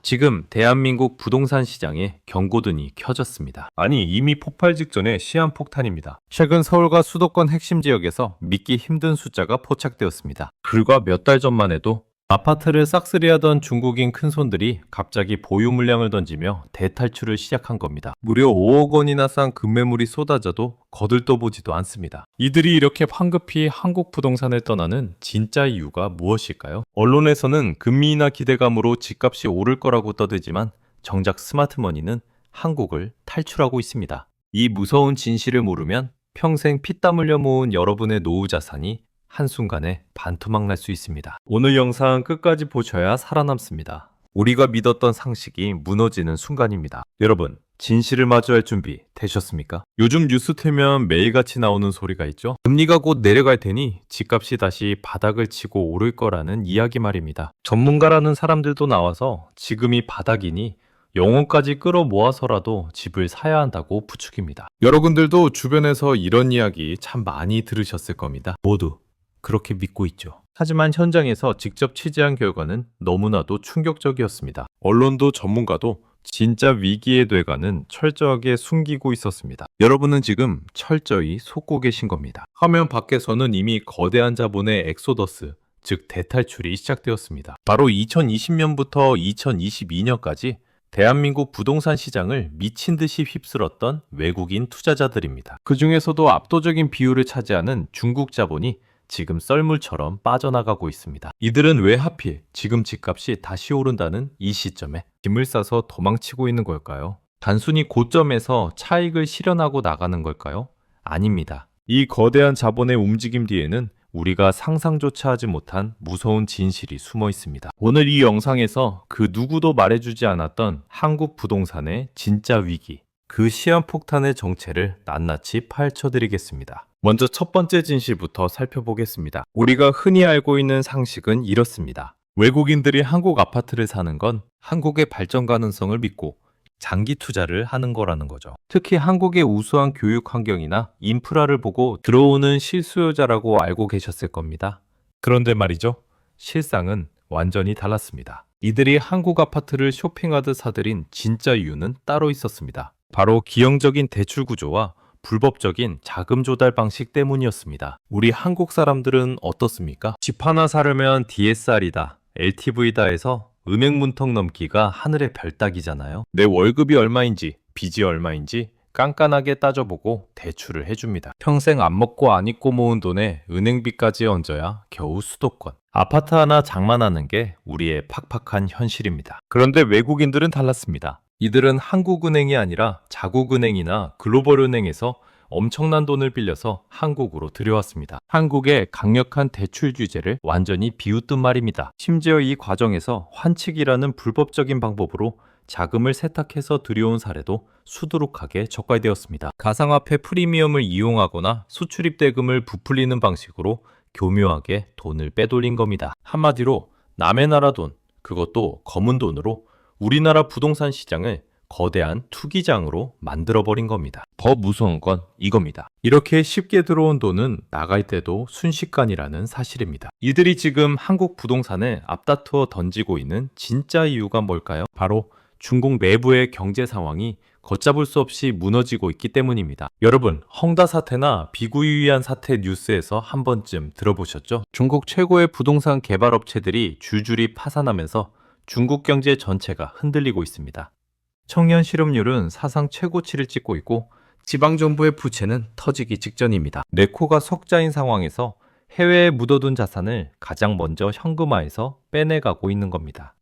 지금 대한민국 부동산 시장에 경고등이 켜졌습니다. 아니, 이미 폭발 직전의 시한폭탄입니다. 최근 서울과 수도권 핵심 지역에서 믿기 힘든 숫자가 포착되었습니다. 불과 몇 달 전만 해도 아파트를 싹쓸이하던 중국인 큰손들이 갑자기 보유 물량을 던지며 대탈출을 시작한 겁니다. 무려 5억 원이나 싼 급매물이 쏟아져도 거들떠보지도 않습니다. 이들이 이렇게 황급히 한국 부동산을 떠나는 진짜 이유가 무엇일까요? 언론에서는 금리나 기대감으로 집값이 오를 거라고 떠들지만 정작 스마트머니는 한국을 탈출하고 있습니다. 이 무서운 진실을 모르면 평생 피땀 흘려 모은 여러분의 노후 자산이 한순간에 반토막 날 수 있습니다. 오늘 영상 끝까지 보셔야 살아남습니다. 우리가 믿었던 상식이 무너지는 순간입니다. 여러분, 진실을 마주할 준비 되셨습니까? 요즘 뉴스 틀면 매일같이 나오는 소리가 있죠. 금리가 곧 내려갈 테니 집값이 다시 바닥을 치고 오를 거라는 이야기 말입니다. 전문가라는 사람들도 나와서 지금이 바닥이니 영혼까지 끌어모아서라도 집을 사야 한다고 부추깁니다. 여러분들도 주변에서 이런 이야기 참 많이 들으셨을 겁니다. 모두 그렇게 믿고 있죠. 하지만 현장에서 직접 취재한 결과는 너무나도 충격적이었습니다. 언론도 전문가도 진짜 위기에 돼가는 철저하게 숨기고 있었습니다. 여러분은 지금 철저히 속고 계신 겁니다. 화면 밖에서는 이미 거대한 자본의 엑소더스, 즉 대탈출이 시작되었습니다. 바로 2020년부터 2022년까지 대한민국 부동산 시장을 미친 듯이 휩쓸었던 외국인 투자자들입니다. 그 중에서도 압도적인 비율을 차지하는 중국 자본이 지금 썰물처럼 빠져나가고 있습니다. 이들은 왜 하필 지금 집값이 다시 오른다는 이 시점에 짐을 싸서 도망치고 있는 걸까요? 단순히 고점에서 차익을 실현하고 나가는 걸까요? 아닙니다. 이 거대한 자본의 움직임 뒤에는 우리가 상상조차 하지 못한 무서운 진실이 숨어 있습니다. 오늘 이 영상에서 그 누구도 말해주지 않았던 한국 부동산의 진짜 위기, 그 시한폭탄의 정체를 낱낱이 파헤쳐드리겠습니다. 먼저 첫 번째 진실부터 살펴보겠습니다. 우리가 흔히 알고 있는 상식은 이렇습니다. 외국인들이 한국 아파트를 사는 건 한국의 발전 가능성을 믿고 장기 투자를 하는 거라는 거죠. 특히 한국의 우수한 교육 환경이나 인프라를 보고 들어오는 실수요자라고 알고 계셨을 겁니다. 그런데 말이죠. 실상은 완전히 달랐습니다. 이들이 한국 아파트를 쇼핑하듯 사들인 진짜 이유는 따로 있었습니다. 바로 기형적인 대출 구조와 불법적인 자금 조달 방식 때문이었습니다. 우리 한국 사람들은 어떻습니까? 집 하나 사려면 DSR이다, LTV다 해서 은행 문턱 넘기가 하늘의 별 따기잖아요. 내 월급이 얼마인지, 빚이 얼마인지 깐깐하게 따져보고 대출을 해줍니다. 평생 안 먹고 안 입고 모은 돈에 은행비까지 얹어야 겨우 수도권. 아파트 하나 장만하는 게 우리의 팍팍한 현실입니다. 그런데 외국인들은 달랐습니다. 이들은 한국은행이 아니라 자국은행이나 글로벌은행에서 엄청난 돈을 빌려서 한국으로 들여왔습니다. 한국의 강력한 대출 규제를 완전히 비웃든 말입니다. 심지어 이 과정에서 환칙이라는 불법적인 방법으로 자금을 세탁해서 들여온 사례도 수두룩하게 적발되었습니다. 가상화폐 프리미엄을 이용하거나 수출입 대금을 부풀리는 방식으로 교묘하게 돈을 빼돌린 겁니다. 한마디로 남의 나라 돈, 그것도 검은 돈으로 우리나라 부동산 시장을 거대한 투기장으로 만들어버린 겁니다. 더 무서운 건 이겁니다. 이렇게 쉽게 들어온 돈은 나갈 때도 순식간이라는 사실입니다. 이들이 지금 한국 부동산을 앞다투어 던지고 있는 진짜 이유가 뭘까요? 바로 중국 내부의 경제 상황이 걷잡을 수 없이 무너지고 있기 때문입니다. 여러분, 헝다 사태나 비구유이한 사태 뉴스에서 한 번쯤 들어보셨죠? 중국 최고의 부동산 개발 업체들이 줄줄이 파산하면서 중국 경제 전체가 흔들리고 있습니다. 청년 실업률은 사상 최고치를 찍고 있고 지방정부의 부채는 터지기 직전입니다. 내 코가 석자인 상황에서 해외에 묻어둔 자산을 가장 먼저 현금화해서 빼내가고 있는 겁니다.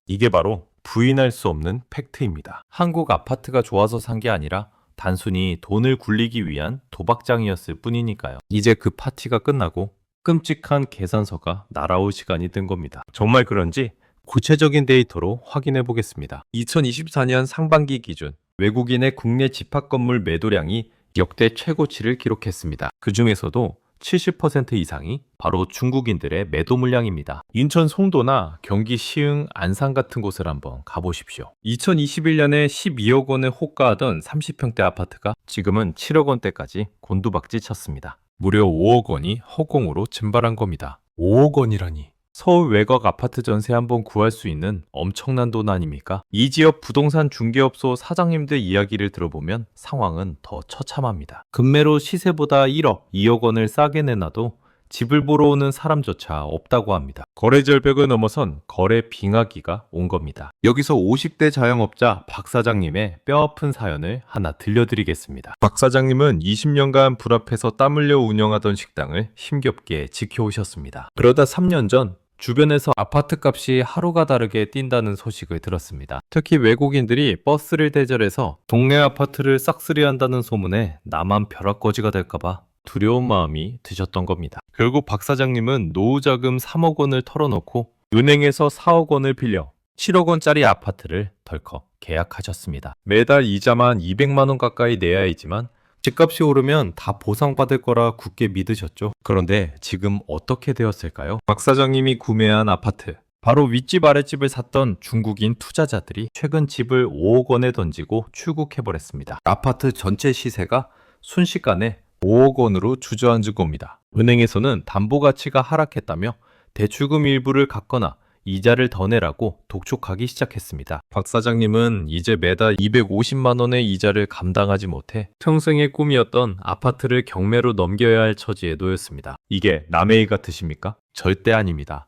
이게 바로 부인할 수 없는 팩트입니다. 한국 아파트가 좋아서 산 게 아니라 단순히 돈을 굴리기 위한 도박장이었을 뿐이니까요. 이제 그 파티가 끝나고 끔찍한 계산서가 날아올 시간이 된 겁니다. 정말 그런지 구체적인 데이터로 확인해 보겠습니다. 2024년 상반기 기준 외국인의 국내 집합 건물 매도량이 역대 최고치를 기록했습니다. 그 중에서도 70% 이상이 바로 중국인들의 매도 물량입니다. 인천 송도나 경기 시흥, 안산 같은 곳을 한번 가보십시오. 2021년에 12억 원에 호가하던 30평대 아파트가 지금은 7억 원대까지 곤두박질 쳤습니다. 무려 5억 원이 허공으로 증발한 겁니다. 5억 원이라니. 서울 외곽 아파트 전세 한번 구할 수 있는 엄청난 돈 아닙니까? 이 지역 부동산 중개업소 사장님들 이야기를 들어보면 상황은 더 처참합니다. 금매로 시세보다 1억, 2억 원을 싸게 내놔도 집을 보러 오는 사람조차 없다고 합니다. 거래 절벽을 넘어선 거래 빙하기가 온 겁니다. 여기서 50대 자영업자 박 사장님의 뼈아픈 사연을 하나 들려드리겠습니다. 박 사장님은 20년간 불 앞에서 땀 흘려 운영하던 식당을 힘겹게 지켜오셨습니다. 그러다 3년 전 주변에서 아파트 값이 하루가 다르게 뛴다는 소식을 들었습니다. 특히 외국인들이 버스를 대절해서 동네 아파트를 싹쓸이한다는 소문에 나만 벼락거지가 될까봐 두려운 마음이 드셨던 겁니다. 결국 박 사장님은 노후자금 3억 원을 털어놓고 은행에서 4억 원을 빌려 7억 원짜리 아파트를 덜컥 계약하셨습니다. 매달 이자만 200만 원 가까이 내야 하지만 집값이 오르면 다 보상받을 거라 굳게 믿으셨죠. 그런데 지금 어떻게 되었을까요? 박 사장님이 구매한 아파트, 바로 윗집 아랫집을 샀던 중국인 투자자들이 최근 집을 5억 원에 던지고 출국해버렸습니다. 아파트 전체 시세가 순식간에 5억 원으로 주저앉은 겁니다. 은행에서는 담보 가치가 하락했다며 대출금 일부를 갚거나 이자를 더 내라고 독촉하기 시작했습니다. 박 사장님은 이제 매달 250만 원의 이자를 감당하지 못해 평생의 꿈이었던 아파트를 경매로 넘겨야 할 처지에 놓였습니다. 이게 남의 일 같으십니까? 절대 아닙니다.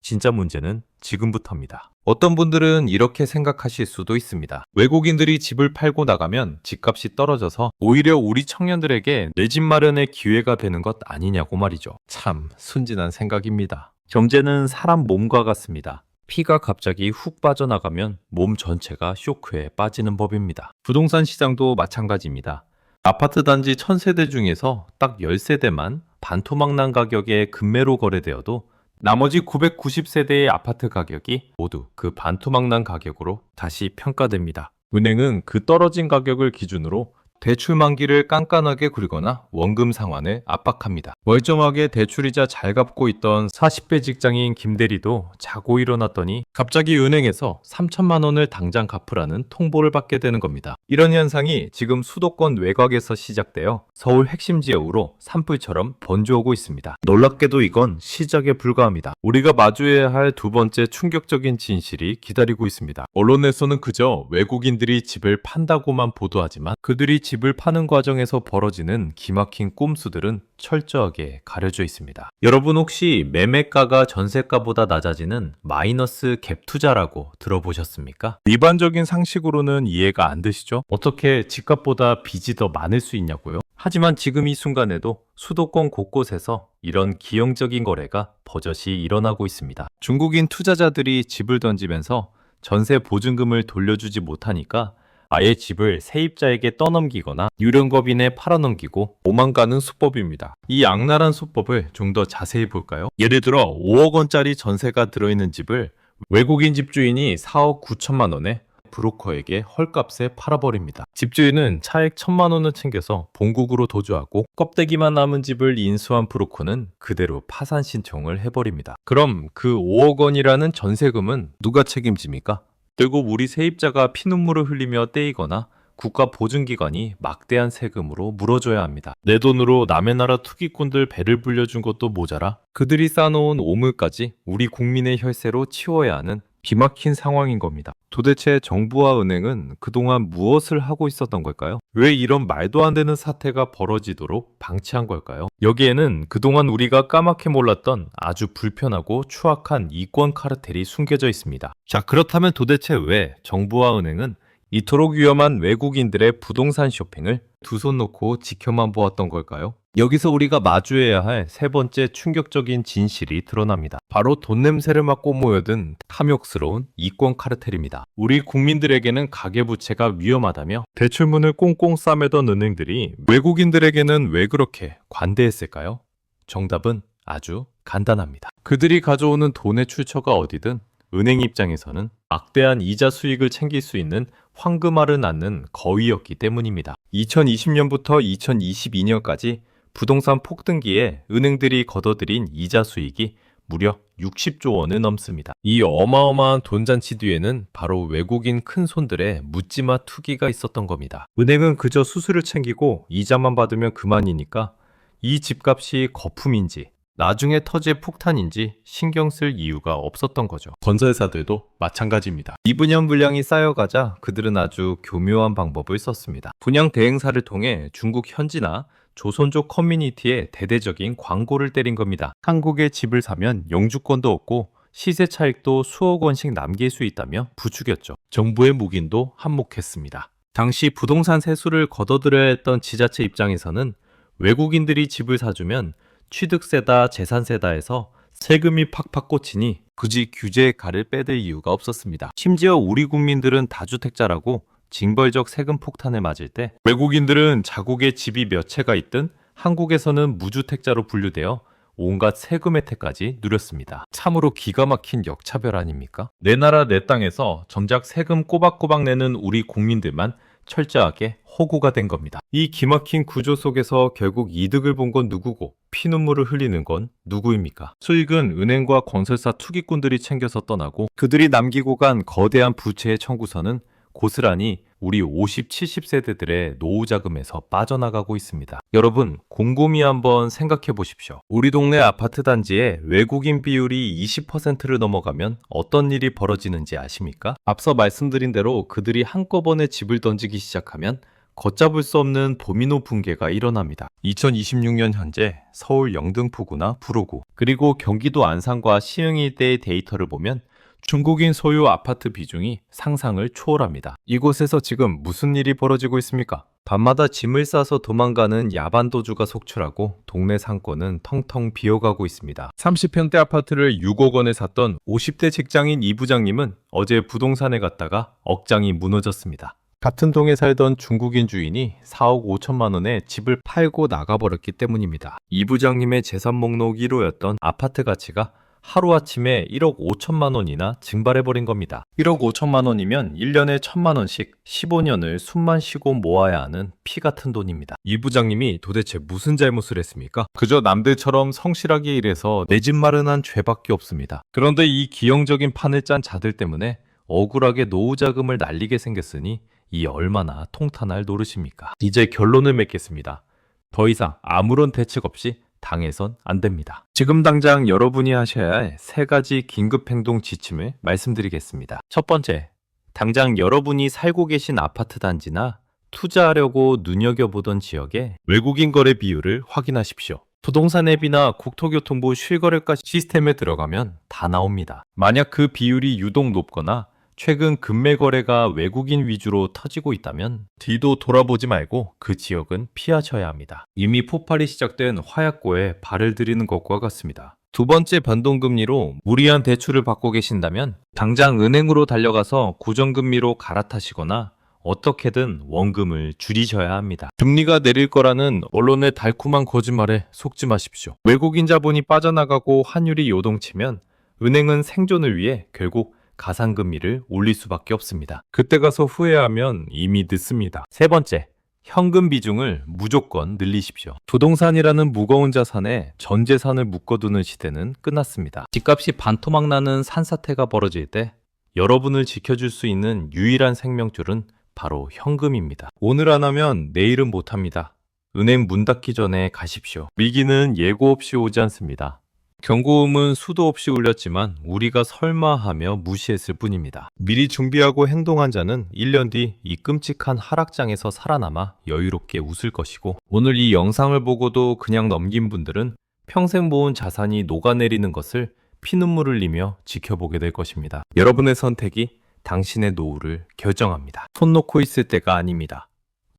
진짜 문제는 지금부터입니다. 어떤 분들은 이렇게 생각하실 수도 있습니다. 외국인들이 집을 팔고 나가면 집값이 떨어져서 오히려 우리 청년들에게 내 집 마련의 기회가 되는 것 아니냐고 말이죠. 참 순진한 생각입니다. 경제는 사람 몸과 같습니다. 피가 갑자기 훅 빠져나가면 몸 전체가 쇼크에 빠지는 법입니다. 부동산 시장도 마찬가지입니다. 아파트 단지 1000세대 중에서 딱 10세대만 반토막 난 가격에 금매로 거래되어도 나머지 990세대의 아파트 가격이 모두 그 반토막 난 가격으로 다시 평가됩니다. 은행은 그 떨어진 가격을 기준으로 대출 만기를 깐깐하게 굴거나 원금 상환을 압박합니다. 멀쩡하게 대출이자 잘 갚고 있던 40대 직장인 김대리도 자고 일어났더니 갑자기 은행에서 3천만 원을 당장 갚으라는 통보를 받게 되는 겁니다. 이런 현상이 지금 수도권 외곽에서 시작되어 서울 핵심 지역으로 산불처럼 번져오고 있습니다. 놀랍게도 이건 시작에 불과합니다. 우리가 마주해야 할 두 번째 충격적인 진실이 기다리고 있습니다. 언론에서는 그저 외국인들이 집을 판다고만 보도하지만 그들이 집을 파는 과정에서 벌어지는 기막힌 꼼수들은 철저하게 가려져 있습니다. 여러분 혹시 매매가가 전세가보다 낮아지는 마이너스 갭 투자라고 들어보셨습니까? 일반적인 상식으로는 이해가 안 되시죠? 어떻게 집값보다 빚이 더 많을 수 있냐고요? 하지만 지금 이 순간에도 수도권 곳곳에서 이런 기형적인 거래가 버젓이 일어나고 있습니다. 중국인 투자자들이 집을 던지면서 전세 보증금을 돌려주지 못하니까 아예 집을 세입자에게 떠넘기거나 유령법인에 팔아넘기고 오만가는 수법입니다. 이 악랄한 수법을 좀 더 자세히 볼까요? 예를 들어 5억 원짜리 전세가 들어있는 집을 외국인 집주인이 4억 9천만 원에 브로커에게 헐값에 팔아버립니다. 집주인은 차액 1천만 원을 챙겨서 본국으로 도주하고 껍데기만 남은 집을 인수한 브로커는 그대로 파산 신청을 해버립니다. 그럼 그 5억 원이라는 전세금은 누가 책임집니까? 결국 우리 세입자가 피눈물을 흘리며 떼이거나 국가 보증기관이 막대한 세금으로 물어줘야 합니다. 내 돈으로 남의 나라 투기꾼들 배를 불려준 것도 모자라 그들이 쌓아놓은 오물까지 우리 국민의 혈세로 치워야 하는 기막힌 상황인 겁니다. 도대체 정부와 은행은 그동안 무엇을 하고 있었던 걸까요? 왜 이런 말도 안 되는 사태가 벌어지도록 방치한 걸까요? 여기에는 그동안 우리가 까맣게 몰랐던 아주 불편하고 추악한 이권 카르텔이 숨겨져 있습니다. 자, 그렇다면 도대체 왜 정부와 은행은 이토록 위험한 외국인들의 부동산 쇼핑을 두 손 놓고 지켜만 보았던 걸까요? 여기서 우리가 마주해야 할 세 번째 충격적인 진실이 드러납니다. 바로 돈 냄새를 맡고 모여든 탐욕스러운 이권 카르텔입니다. 우리 국민들에게는 가계부채가 위험하다며 대출문을 꽁꽁 싸매던 은행들이 외국인들에게는 왜 그렇게 관대했을까요? 정답은 아주 간단합니다. 그들이 가져오는 돈의 출처가 어디든 은행 입장에서는 막대한 이자 수익을 챙길 수 있는 황금알을 낳는 거위였기 때문입니다. 2020년부터 2022년까지 부동산 폭등기에 은행들이 걷어들인 이자 수익이 무려 60조 원을 넘습니다. 이 어마어마한 돈잔치 뒤에는 바로 외국인 큰손들의 묻지마 투기가 있었던 겁니다. 은행은 그저 수수료 챙기고 이자만 받으면 그만이니까 이 집값이 거품인지 나중에 터질 폭탄인지 신경 쓸 이유가 없었던 거죠. 건설사들도 마찬가지입니다. 미분양 물량이 쌓여가자 그들은 아주 교묘한 방법을 썼습니다. 분양 대행사를 통해 중국 현지나 조선족 커뮤니티에 대대적인 광고를 때린 겁니다. 한국에 집을 사면 영주권도 얻고 시세 차익도 수억 원씩 남길 수 있다며 부추겼죠. 정부의 묵인도 한몫했습니다. 당시 부동산 세수를 걷어들여야 했던 지자체 입장에서는 외국인들이 집을 사주면 취득세다 재산세다 해서 세금이 팍팍 꽂히니 굳이 규제의 칼을 빼댈 이유가 없었습니다. 심지어 우리 국민들은 다주택자라고 징벌적 세금 폭탄을 맞을 때 외국인들은 자국에 집이 몇 채가 있든 한국에서는 무주택자로 분류되어 온갖 세금 혜택까지 누렸습니다. 참으로 기가 막힌 역차별 아닙니까? 내 나라 내 땅에서 정작 세금 꼬박꼬박 내는 우리 국민들만 철저하게 호구가 된 겁니다. 이 기막힌 구조 속에서 결국 이득을 본 건 누구고 피눈물을 흘리는 건 누구입니까? 수익은 은행과 건설사 투기꾼들이 챙겨서 떠나고 그들이 남기고 간 거대한 부채의 청구서는 고스란히 우리 50, 70세대들의 노후 자금에서 빠져나가고 있습니다. 여러분, 곰곰이 한번 생각해 보십시오. 우리 동네 아파트 단지에 외국인 비율이 20%를 넘어가면 어떤 일이 벌어지는지 아십니까? 앞서 말씀드린 대로 그들이 한꺼번에 집을 던지기 시작하면 걷잡을 수 없는 도미노 붕괴가 일어납니다. 2026년 현재 서울 영등포구나 불호구, 그리고 경기도 안산과 시흥 일대의 데이터를 보면 중국인 소유 아파트 비중이 상상을 초월합니다. 이곳에서 지금 무슨 일이 벌어지고 있습니까? 밤마다 짐을 싸서 도망가는 야반도주가 속출하고 동네 상권은 텅텅 비어가고 있습니다. 30평대 아파트를 6억 원에 샀던 50대 직장인 이 부장님은 어제 부동산에 갔다가 억장이 무너졌습니다. 같은 동에 살던 중국인 주인이 4억 5천만 원에 집을 팔고 나가버렸기 때문입니다. 이 부장님의 재산 목록 1호였던 아파트 가치가 하루아침에 1억 5천만 원이나 증발해버린 겁니다. 1억 5천만 원이면 1년에 1천만 원씩 15년을 숨만 쉬고 모아야 하는 피 같은 돈입니다. 이 부장님이 도대체 무슨 잘못을 했습니까? 그저 남들처럼 성실하게 일해서 내 집 마련한 죄밖에 없습니다. 그런데 이 기형적인 판을 짠 자들 때문에 억울하게 노후 자금을 날리게 생겼으니 이 얼마나 통탄할 노릇입니까? 이제 결론을 맺겠습니다. 더 이상 아무런 대책 없이 당해선 안 됩니다. 지금 당장 여러분이 하셔야 할 3가지 긴급행동 지침을 말씀드리겠습니다. 첫 번째, 당장 여러분이 살고 계신 아파트 단지나 투자하려고 눈여겨보던 지역의 외국인 거래 비율을 확인하십시오. 부동산 앱이나 국토교통부 실거래가 시스템에 들어가면 다 나옵니다. 만약 그 비율이 유독 높거나 최근 금매 거래가 외국인 위주로 터지고 있다면 뒤도 돌아보지 말고 그 지역은 피하셔야 합니다. 이미 폭발이 시작된 화약고에 발을 들이는 것과 같습니다. 두 번째, 변동금리로 무리한 대출을 받고 계신다면 당장 은행으로 달려가서 고정금리로 갈아타시거나 어떻게든 원금을 줄이셔야 합니다. 금리가 내릴 거라는 언론의 달콤한 거짓말에 속지 마십시오. 외국인 자본이 빠져나가고 환율이 요동치면 은행은 생존을 위해 결국 가상금리를 올릴 수밖에 없습니다. 그때 가서 후회하면 이미 늦습니다. 세 번째, 현금 비중을 무조건 늘리십시오. 부동산이라는 무거운 자산에 전 재산을 묶어두는 시대는 끝났습니다. 집값이 반토막 나는 산사태가 벌어질 때 여러분을 지켜줄 수 있는 유일한 생명줄은 바로 현금입니다. 오늘 안 하면 내일은 못합니다. 은행 문 닫기 전에 가십시오. 위기는 예고 없이 오지 않습니다. 경고음은 수도 없이 울렸지만 우리가 설마 하며 무시했을 뿐입니다. 미리 준비하고 행동한 자는 1년 뒤 이 끔찍한 하락장에서 살아남아 여유롭게 웃을 것이고, 오늘 이 영상을 보고도 그냥 넘긴 분들은 평생 모은 자산이 녹아내리는 것을 피눈물 흘리며 지켜보게 될 것입니다. 여러분의 선택이 당신의 노후를 결정합니다. 손 놓고 있을 때가 아닙니다.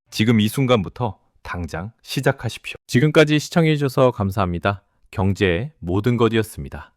지금 이 순간부터 당장 시작하십시오. 지금까지 시청해주셔서 감사합니다. 경제의 모든 것이었습니다.